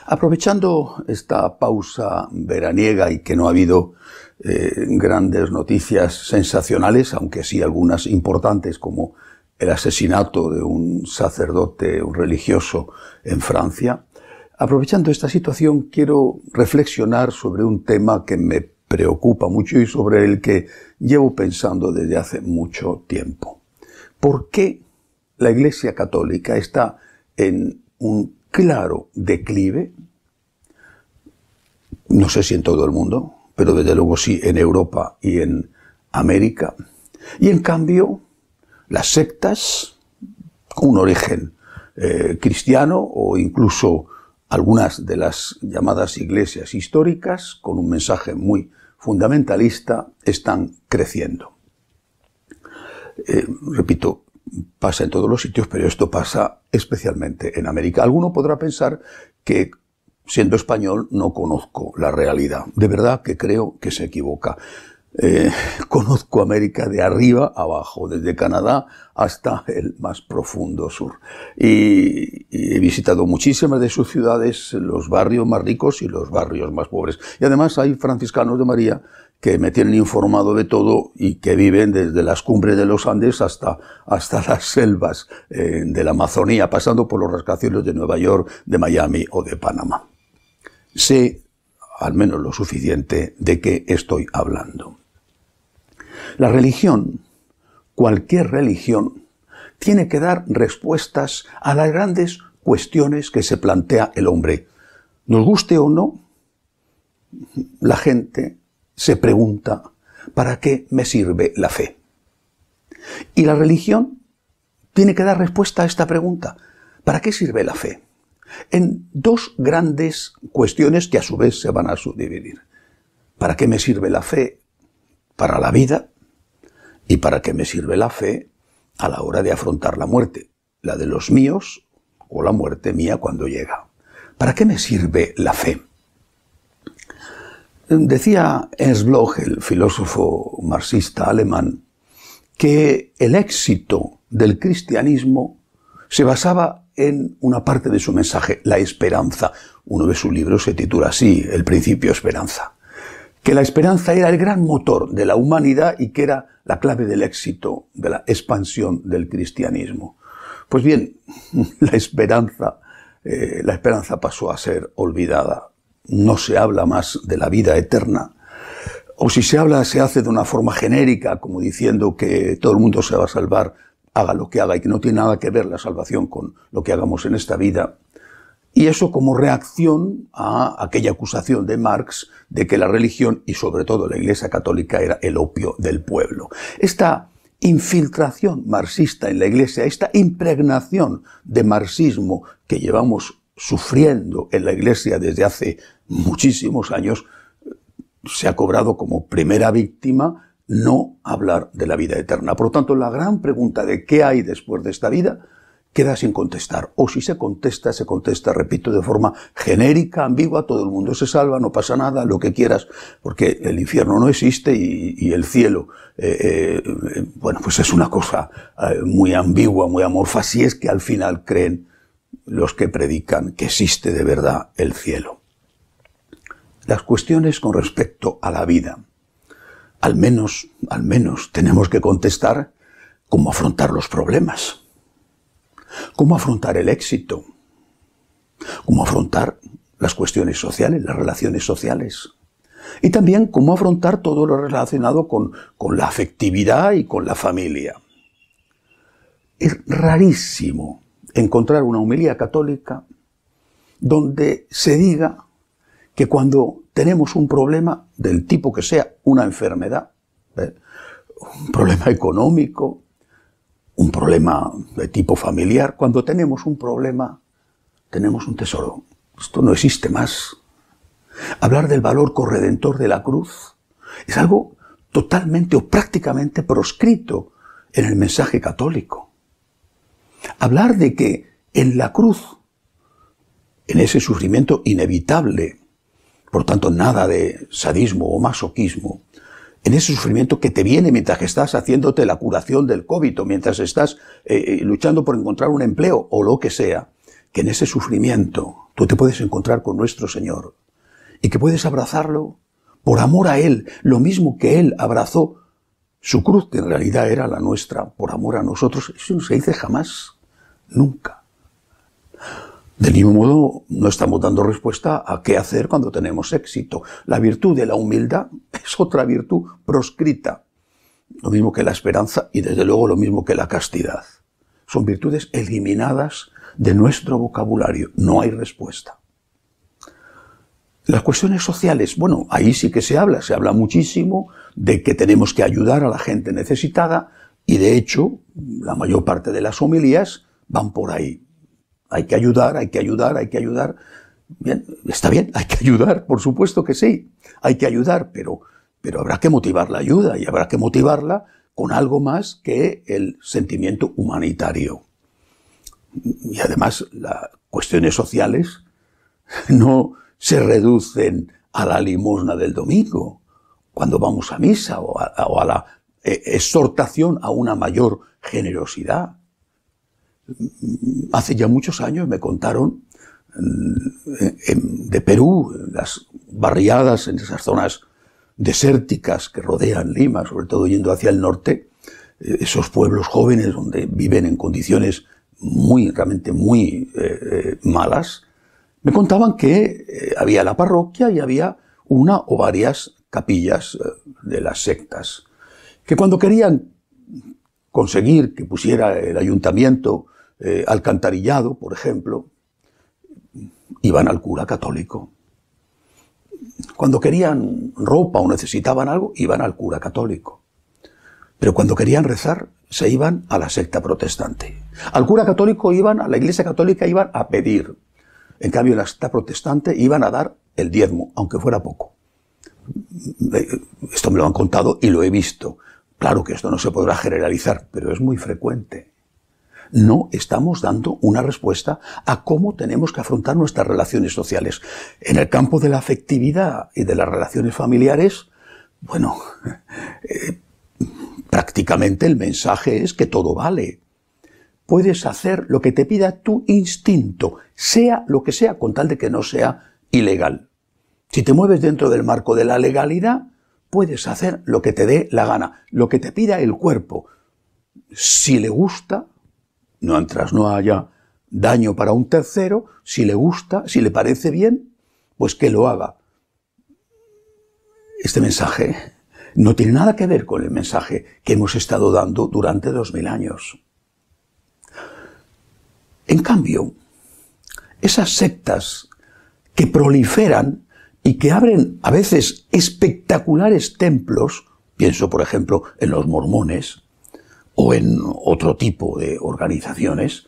Aprovechando esta pausa veraniega y que no ha habido grandes noticias sensacionales, aunque sí algunas importantes como el asesinato de un sacerdote, un religioso en Francia, aprovechando esta situación quiero reflexionar sobre un tema que me preocupa mucho y sobre el que llevo pensando desde hace mucho tiempo. ¿Por qué la Iglesia Católica está en un claro declive? No sé si en todo el mundo, pero desde luego sí en Europa y en América. Y en cambio, las sectas, con un origen cristiano o incluso algunas de las llamadas iglesias históricas, con un mensaje muy fundamentalista, están creciendo. Repito, pasa en todos los sitios, pero esto pasa especialmente en América. Alguno podrá pensar que, siendo español, no conozco la realidad. De verdad que creo que se equivoca. Conozco América de arriba a abajo, desde Canadá hasta el más profundo sur. Y he visitado muchísimas de sus ciudades, los barrios más ricos y los barrios más pobres. Y además hay franciscanos de María que me tienen informado de todo y que viven desde las cumbres de los Andes hasta las selvas de la Amazonía, pasando por los rascacielos de Nueva York, de Miami o de Panamá. Sé al menos lo suficiente de qué estoy hablando. La religión, cualquier religión, tiene que dar respuestas a las grandes cuestiones que se plantea el hombre. Nos guste o no, la gente se pregunta, ¿para qué me sirve la fe? Y la religión tiene que dar respuesta a esta pregunta, ¿para qué sirve la fe? En dos grandes cuestiones que a su vez se van a subdividir. ¿Para qué me sirve la fe para la vida? ¿Y para qué me sirve la fe a la hora de afrontar la muerte? La de los míos o la muerte mía cuando llega. ¿Para qué me sirve la fe? Decía Ernst Bloch, el filósofo marxista alemán, que el éxito del cristianismo se basaba en una parte de su mensaje, la esperanza. Uno de sus libros se titula así, El principio esperanza. Que la esperanza era el gran motor de la humanidad y que era la clave del éxito, de la expansión del cristianismo. Pues bien, la esperanza pasó a ser olvidada. No se habla más de la vida eterna. O si se habla, se hace de una forma genérica, como diciendo que todo el mundo se va a salvar, haga lo que haga, y que no tiene nada que ver la salvación con lo que hagamos en esta vida. Y eso como reacción a aquella acusación de Marx de que la religión, y sobre todo la Iglesia Católica, era el opio del pueblo. Esta infiltración marxista en la Iglesia, esta impregnación de marxismo que llevamos sufriendo en la Iglesia desde hace muchísimos años, se ha cobrado como primera víctima no hablar de la vida eterna. Por lo tanto, la gran pregunta de qué hay después de esta vida queda sin contestar. O si se contesta, repito, de forma genérica, ambigua, todo el mundo se salva, no pasa nada, lo que quieras, porque el infierno no existe y el cielo, bueno, pues es una cosa muy ambigua, muy amorfa, si es que al final creen los que predican que existe de verdad el cielo. Las cuestiones con respecto a la vida, al menos tenemos que contestar cómo afrontar los problemas. Cómo afrontar el éxito, cómo afrontar las cuestiones sociales, las relaciones sociales. Y también cómo afrontar todo lo relacionado con la afectividad y con la familia. Es rarísimo encontrar una homilía católica donde se diga que cuando tenemos un problema del tipo que sea, una enfermedad, un problema económico, un problema de tipo familiar, cuando tenemos un problema, tenemos un tesoro. Esto no existe más. Hablar del valor corredentor de la cruz es algo totalmente o prácticamente proscrito en el mensaje católico. Hablar de que en la cruz, en ese sufrimiento inevitable, por tanto nada de sadismo o masoquismo, en ese sufrimiento que te viene mientras estás haciéndote la curación del COVID o mientras estás luchando por encontrar un empleo o lo que sea, que en ese sufrimiento tú te puedes encontrar con nuestro Señor y que puedes abrazarlo por amor a Él, lo mismo que Él abrazó su cruz, que en realidad era la nuestra, por amor a nosotros. Eso no se dice jamás, nunca. Del mismo modo, no estamos dando respuesta a qué hacer cuando tenemos éxito. La virtud de la humildad es otra virtud proscrita, lo mismo que la esperanza y desde luego lo mismo que la castidad. Son virtudes eliminadas de nuestro vocabulario. No hay respuesta. Las cuestiones sociales, bueno, ahí sí que se habla muchísimo de que tenemos que ayudar a la gente necesitada y de hecho la mayor parte de las homilías van por ahí. Hay que ayudar, hay que ayudar, hay que ayudar. Bien, está bien, hay que ayudar, por supuesto que sí, hay que ayudar, pero habrá que motivar la ayuda y habrá que motivarla con algo más que el sentimiento humanitario. Y además, las cuestiones sociales no se reducen a la limosna del domingo, cuando vamos a misa o a la exhortación a una mayor generosidad. Hace ya muchos años me contaron de Perú, las barriadas en esas zonas desérticas que rodean Lima, sobre todo yendo hacia el norte, esos pueblos jóvenes donde viven en condiciones realmente muy malas, me contaban que había la parroquia y había una o varias capillas de las sectas, que cuando querían conseguir que pusiera el ayuntamiento alcantarillado, por ejemplo, iban al cura católico. Cuando querían ropa o necesitaban algo, iban al cura católico. Pero cuando querían rezar, se iban a la secta protestante. Al cura católico a la iglesia católica iban a pedir. En cambio, en la secta protestante iban a dar el diezmo, aunque fuera poco. Esto me lo han contado y lo he visto. Claro que esto no se podrá generalizar, pero es muy frecuente. No estamos dando una respuesta a cómo tenemos que afrontar nuestras relaciones sociales. En el campo de la afectividad y de las relaciones familiares, bueno, prácticamente el mensaje es que todo vale. Puedes hacer lo que te pida tu instinto, sea lo que sea, con tal de que no sea ilegal. Si te mueves dentro del marco de la legalidad, puedes hacer lo que te dé la gana, lo que te pida el cuerpo. Si le gusta, mientras no haya daño para un tercero, si le gusta, si le parece bien, pues que lo haga. Este mensaje no tiene nada que ver con el mensaje que hemos estado dando durante 2000 años. En cambio, esas sectas que proliferan y que abren a veces espectaculares templos, pienso por ejemplo en los mormones o en otro tipo de organizaciones,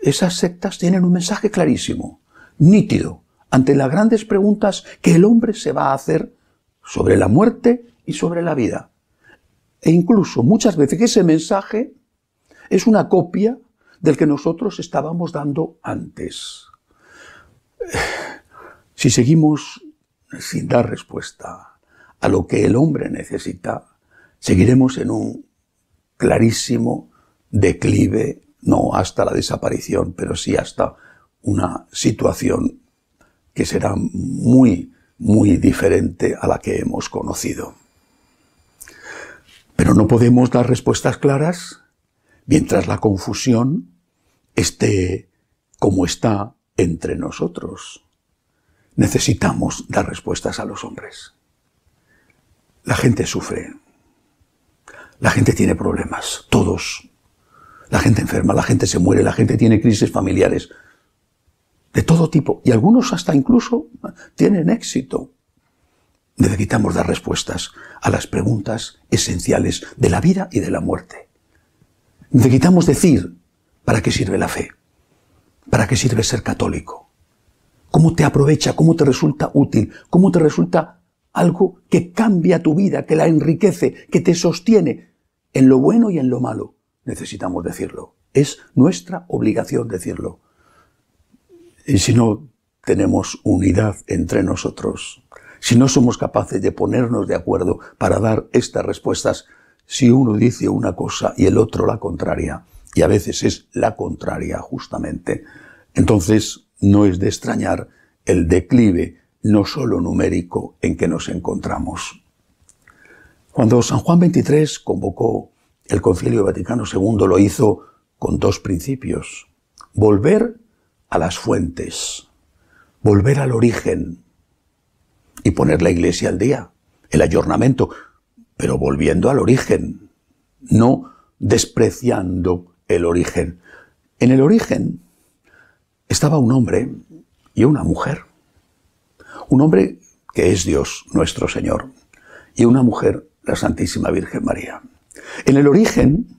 esas sectas tienen un mensaje clarísimo, nítido, ante las grandes preguntas que el hombre se va a hacer sobre la muerte y sobre la vida. E incluso muchas veces ese mensaje es una copia del que nosotros estábamos dando antes. Si seguimos sin dar respuesta a lo que el hombre necesita, seguiremos en un clarísimo declive, no hasta la desaparición, pero sí hasta una situación que será muy, muy diferente a la que hemos conocido. Pero no podemos dar respuestas claras mientras la confusión esté como está entre nosotros. Necesitamos dar respuestas a los hombres. La gente sufre. La gente tiene problemas. Todos. La gente enferma, la gente se muere, la gente tiene crisis familiares. De todo tipo. Y algunos hasta incluso tienen éxito. Necesitamos dar respuestas a las preguntas esenciales de la vida y de la muerte. Necesitamos decir, ¿para qué sirve la fe? ¿Para qué sirve ser católico? ¿Cómo te aprovecha? ¿Cómo te resulta útil? ¿Cómo te resulta algo que cambia tu vida, que la enriquece, que te sostiene en lo bueno y en lo malo? Necesitamos decirlo. Es nuestra obligación decirlo. Y si no tenemos unidad entre nosotros, si no somos capaces de ponernos de acuerdo para dar estas respuestas, si uno dice una cosa y el otro la contraria, y a veces es la contraria justamente, Entonces, no es de extrañar el declive no solo numérico en que nos encontramos. Cuando San Juan XXIII convocó el Concilio Vaticano II, lo hizo con dos principios: volver a las fuentes, volver al origen y poner la Iglesia al día, el ayornamiento, pero volviendo al origen, no despreciando el origen. En el origen estaba un hombre y una mujer. Un hombre que es Dios, nuestro Señor, y una mujer, la Santísima Virgen María. En el origen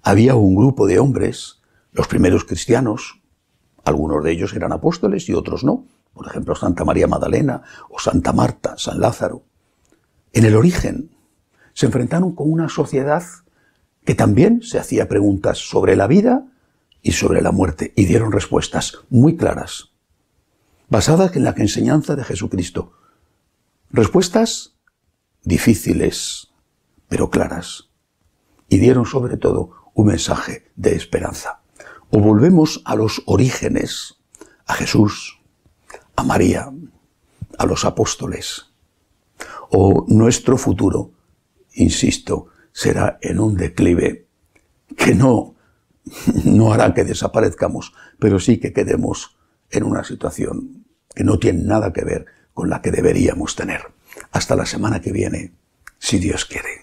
había un grupo de hombres, los primeros cristianos. Algunos de ellos eran apóstoles y otros no. Por ejemplo, Santa María Magdalena o Santa Marta, San Lázaro. En el origen se enfrentaron con una sociedad que también se hacía preguntas sobre la vida y sobre la muerte, y dieron respuestas muy claras, basadas en la enseñanza de Jesucristo. Respuestas difíciles, pero claras, y dieron sobre todo un mensaje de esperanza. O volvemos a los orígenes, a Jesús, a María, a los apóstoles, o nuestro futuro, insisto, será en un declive que no hará que desaparezcamos, pero sí que quedemos en una situación que no tiene nada que ver con la que deberíamos tener. Hasta la semana que viene, si Dios quiere.